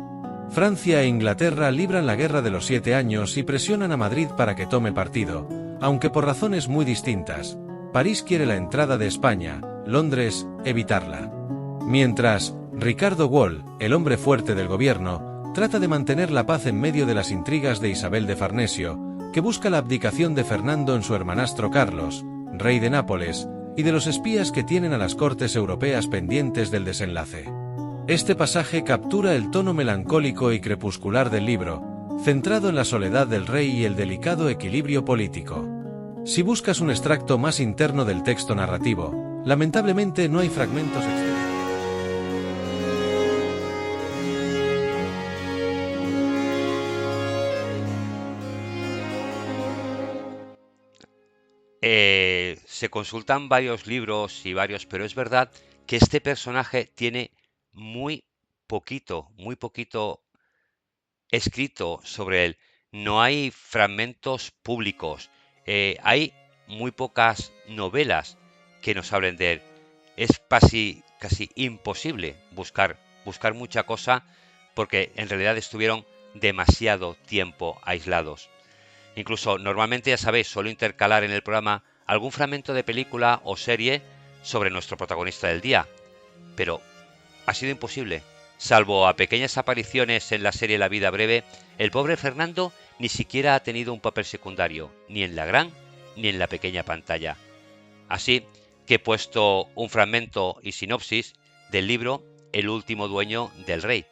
Francia e Inglaterra libran la Guerra de los 7 años y presionan a Madrid para que tome partido, aunque por razones muy distintas. París quiere la entrada de España, Londres, evitarla. Mientras, Ricardo Wall, el hombre fuerte del gobierno, trata de mantener la paz en medio de las intrigas de Isabel de Farnesio, que busca la abdicación de Fernando en su hermanastro Carlos, rey de Nápoles, y de los espías que tienen a las cortes europeas pendientes del desenlace. Este pasaje captura el tono melancólico y crepuscular del libro, centrado en la soledad del rey y el delicado equilibrio político. Si buscas un extracto más interno del texto narrativo, lamentablemente no hay fragmentos extensos. Se consultan varios libros y varios, pero es verdad que este personaje tiene muy poquito escrito sobre él. No hay fragmentos públicos, hay muy pocas novelas que nos hablen de él. Es casi imposible buscar mucha cosa porque en realidad estuvieron demasiado tiempo aislados. Incluso normalmente, ya sabéis, suelo intercalar en el programa algún fragmento de película o serie sobre nuestro protagonista del día, pero ha sido imposible. Salvo a pequeñas apariciones en la serie La vida breve, el pobre Fernando ni siquiera ha tenido un papel secundario, ni en la gran ni en la pequeña pantalla. Así que he puesto un fragmento y sinopsis del libro El último sueño del rey,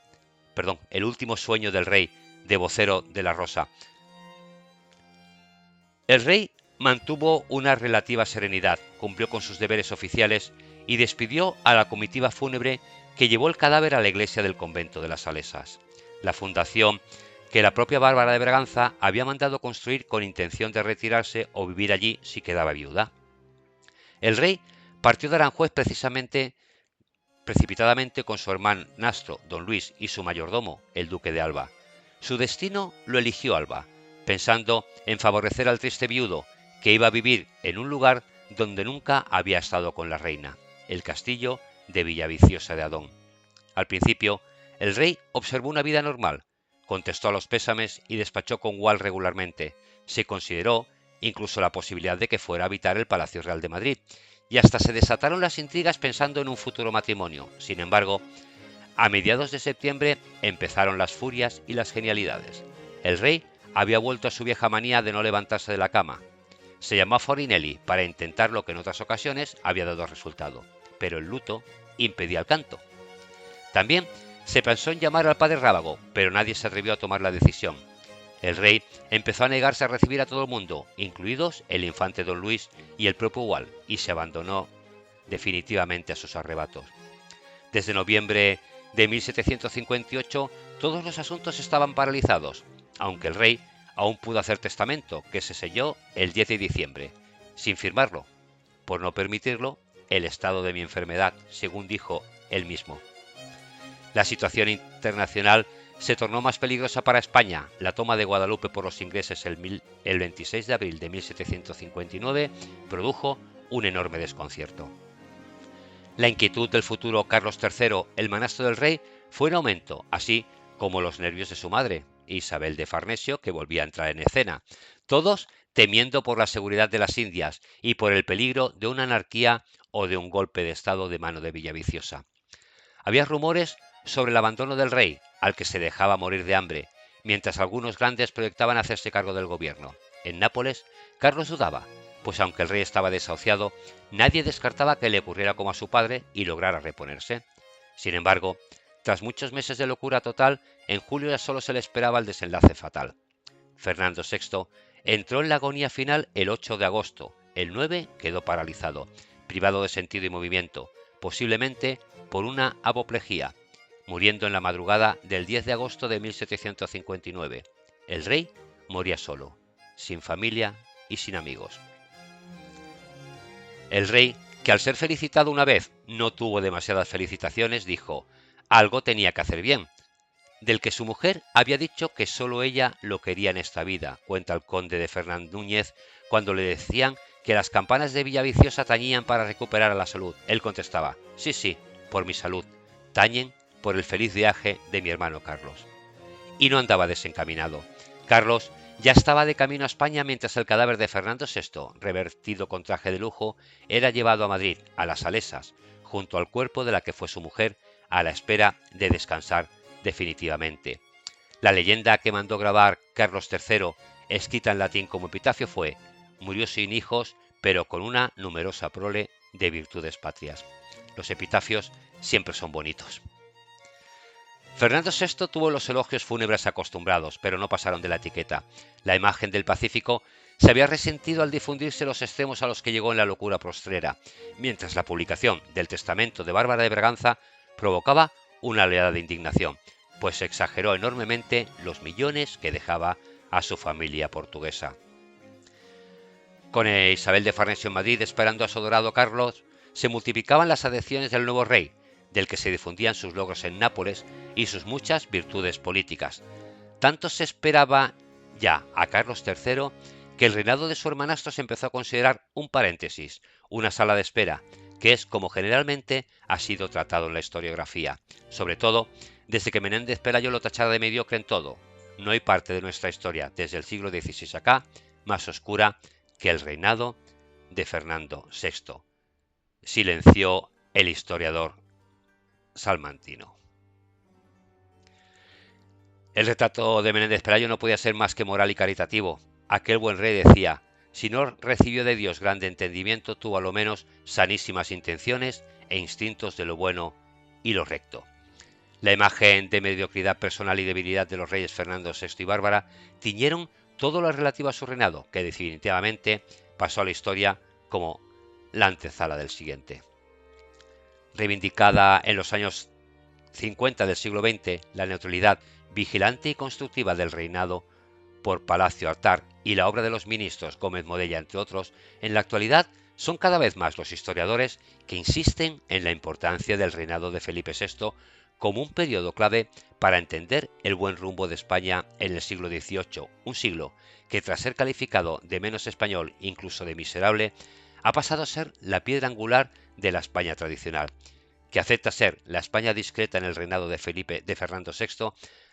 de Vocero de la Rosa. El rey mantuvo una relativa serenidad, cumplió con sus deberes oficiales y despidió a la comitiva fúnebre que llevó el cadáver a la iglesia del convento de las Salesas, la fundación que la propia Bárbara de Braganza había mandado construir con intención de retirarse o vivir allí si quedaba viuda. El rey partió de Aranjuez precipitadamente con su hermanastro don Luis y su mayordomo, el duque de Alba. Su destino lo eligió Alba, pensando en favorecer al triste viudo que iba a vivir en un lugar donde nunca había estado con la reina, el castillo de Villaviciosa de Odón. Al principio, el rey observó una vida normal, contestó a los pésames y despachó con Wall regularmente. Se consideró incluso la posibilidad de que fuera a habitar el Palacio Real de Madrid, y hasta se desataron las intrigas pensando en un futuro matrimonio. Sin embargo, a mediados de septiembre empezaron las furias y las genialidades. El rey había vuelto a su vieja manía de no levantarse de la cama. Se llamó a Farinelli para intentar lo que en otras ocasiones había dado resultado, pero el luto impedía el canto. También se pensó en llamar al padre Rábago, pero nadie se atrevió a tomar la decisión. El rey empezó a negarse a recibir a todo el mundo, incluidos el infante don Luis y el propio Wall, y se abandonó definitivamente a sus arrebatos. Desde noviembre de 1758 todos los asuntos estaban paralizados, aunque el rey aún pudo hacer testamento, que se selló el 10 de diciembre, sin firmarlo, por no permitirlo el estado de mi enfermedad, según dijo él mismo. La situación internacional se tornó más peligrosa para España. La toma de Guadalupe por los ingleses el 26 de abril de 1759 produjo un enorme desconcierto. La inquietud del futuro Carlos III, el manastro del rey, fue en aumento, así como los nervios de su madre, Isabel de Farnesio, que volvía a entrar en escena. todos temiendo por la seguridad de las Indias y por el peligro de una anarquía o de un golpe de estado de mano de Villaviciosa. Había rumores sobre el abandono del rey, al que se dejaba morir de hambre, mientras algunos grandes proyectaban hacerse cargo del gobierno. En Nápoles, Carlos dudaba, pues aunque el rey estaba desahuciado, nadie descartaba que le ocurriera como a su padre y lograra reponerse. Sin embargo, tras muchos meses de locura total, en julio ya solo se le esperaba el desenlace fatal. Fernando VI entró en la agonía final el 8 de agosto, el 9 quedó paralizado, privado de sentido y movimiento, posiblemente por una apoplejía, muriendo en la madrugada del 10 de agosto de 1759. El rey moría solo, sin familia y sin amigos. El rey, que al ser felicitado una vez no tuvo demasiadas felicitaciones, dijo: algo tenía que hacer bien, del que su mujer había dicho que solo ella lo quería en esta vida, cuenta el conde de Fernán Núñez, cuando le decían que las campanas de Villaviciosa tañían para recuperar la salud. Él contestaba: sí, sí, por mi salud, tañen por el feliz viaje de mi hermano Carlos. Y no andaba desencaminado. Carlos ya estaba de camino a España mientras el cadáver de Fernando VI, revertido con traje de lujo, era llevado a Madrid, a las Salesas, junto al cuerpo de la que fue su mujer, a la espera de descansar definitivamente. La leyenda que mandó grabar Carlos III, escrita en latín como epitafio, fue: murió sin hijos, pero con una numerosa prole de virtudes patrias. Los epitafios siempre son bonitos. Fernando VI tuvo los elogios fúnebres acostumbrados, pero no pasaron de la etiqueta. La imagen del Pacífico se había resentido al difundirse los extremos a los que llegó en la locura postrera, mientras la publicación del testamento de Bárbara de Braganza provocaba una oleada de indignación, pues se exageró enormemente los millones que dejaba a su familia portuguesa. Con Isabel de Farnesio en Madrid esperando a su adorado Carlos, se multiplicaban las adhesiones del nuevo rey, del que se difundían sus logros en Nápoles y sus muchas virtudes políticas. Tanto se esperaba ya a Carlos III que el reinado de su hermanastro se empezó a considerar un paréntesis, una sala de espera, que es como generalmente ha sido tratado en la historiografía, sobre todo desde que Menéndez Pelayo lo tachara de mediocre en todo. No hay parte de nuestra historia desde el siglo XVI acá más oscura que el reinado de Fernando VI, silenció el historiador salmantino. El retrato de Menéndez Pelayo no podía ser más que moral y caritativo. Aquel buen rey decía: si no recibió de Dios grande entendimiento, tuvo a lo menos sanísimas intenciones e instintos de lo bueno y lo recto. La imagen de mediocridad personal y debilidad de los reyes Fernando VI y Bárbara tiñeron todo lo relativo a su reinado, que definitivamente pasó a la historia como la antesala del siguiente. Reivindicada en los años 50 del siglo XX, la neutralidad vigilante y constructiva del reinado por Palacio Artar y la obra de los ministros Gómez Modella, entre otros, en la actualidad son cada vez más los historiadores que insisten en la importancia del reinado de Felipe VI como un periodo clave para entender el buen rumbo de España en el siglo XVIII, un siglo que, tras ser calificado de menos español, incluso de miserable, ha pasado a ser la piedra angular de la España tradicional, que acepta ser la España discreta en el reinado de Fernando VI,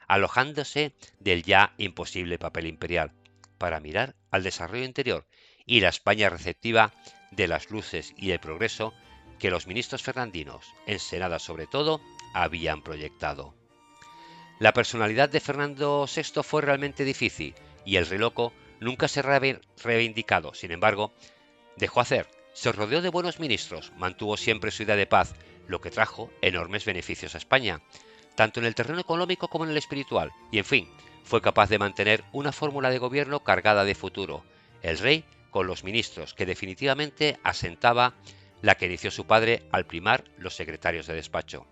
alojándose del ya imposible papel imperial, para mirar al desarrollo interior y la España receptiva de las luces y el progreso que los ministros fernandinos, ensenadas sobre todo, habían proyectado. La personalidad de Fernando VI fue realmente difícil y el rey loco nunca se ha reivindicado. Sin embargo, dejó hacer, se rodeó de buenos ministros, mantuvo siempre su idea de paz, lo que trajo enormes beneficios a España, tanto en el terreno económico como en el espiritual, y en fin, fue capaz de mantener una fórmula de gobierno cargada de futuro, el rey con los ministros, que definitivamente asentaba la que inició su padre al primar los secretarios de despacho.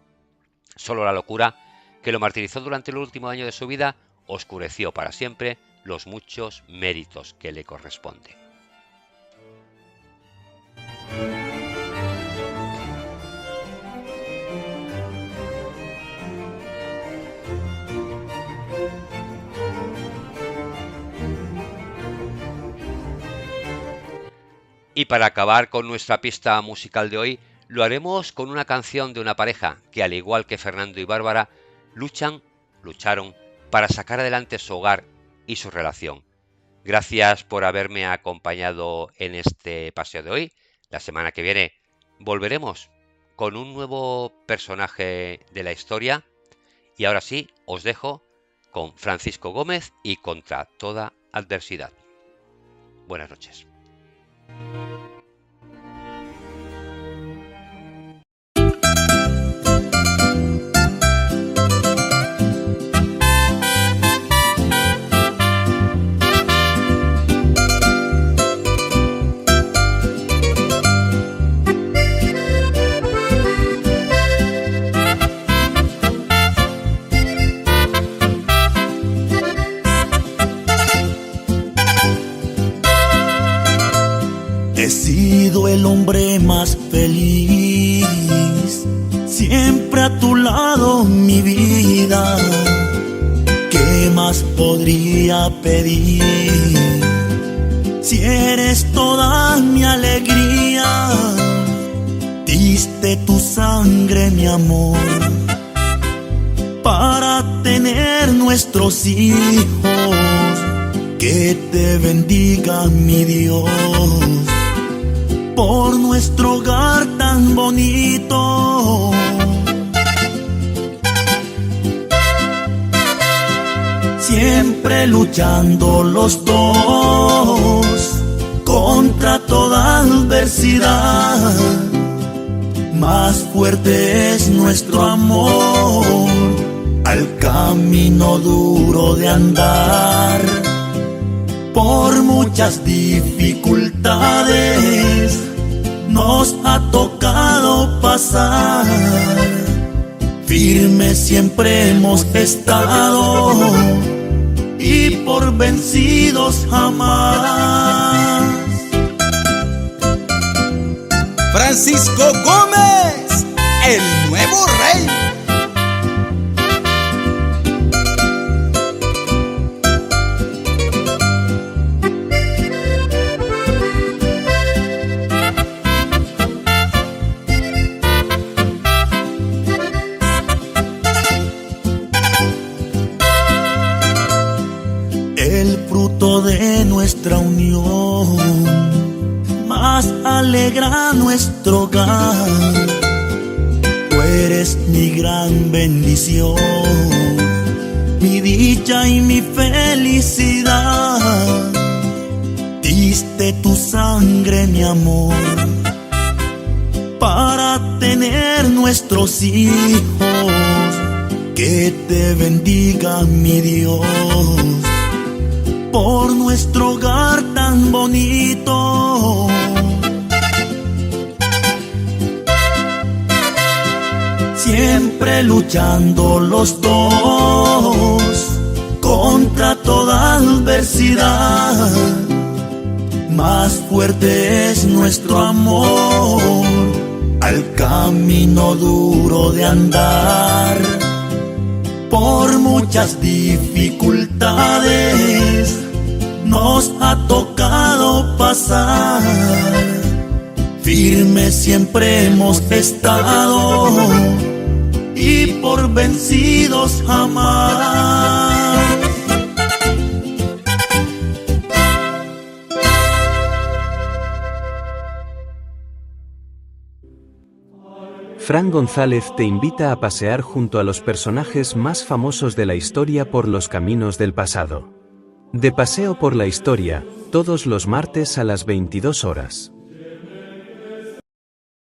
Solo la locura, que lo martirizó durante el último año de su vida, oscureció para siempre los muchos méritos que le corresponden. Y para acabar con nuestra pista musical de hoy, lo haremos con una canción de una pareja que, al igual que Fernando y Bárbara, lucharon para sacar adelante su hogar y su relación. Gracias por haberme acompañado en este paseo de hoy. La semana que viene volveremos con un nuevo personaje de la historia. Y ahora sí, os dejo con Francisco Gómez y Contra toda adversidad. Buenas noches. He sido el hombre más feliz, siempre a tu lado, mi vida. ¿Qué más podría pedir? Si eres toda mi alegría, diste tu sangre, mi amor, para tener nuestros hijos. Que te bendiga, mi Dios, por nuestro hogar tan bonito. Siempre luchando los dos contra toda adversidad. Más fuerte es nuestro amor al camino duro de andar. Por muchas dificultades nos ha tocado pasar. Firmes siempre hemos estado y por vencidos jamás. Francisco Gómez, el nuevo rey. De nuestra unión más alegra nuestro hogar. Tú eres mi gran bendición, mi dicha y mi felicidad. Diste tu sangre, mi amor, para tener nuestros hijos. Que te bendiga, mi Dios, por nuestro hogar tan bonito. Siempre luchando los dos contra toda adversidad. Más fuerte es nuestro amor al camino duro de andar. Por muchas dificultades nos ha tocado pasar. Firmes siempre hemos estado y por vencidos jamás. Fran González te invita a pasear junto a los personajes más famosos de la historia por los caminos del pasado. De paseo por la historia, todos los martes a las 22 horas.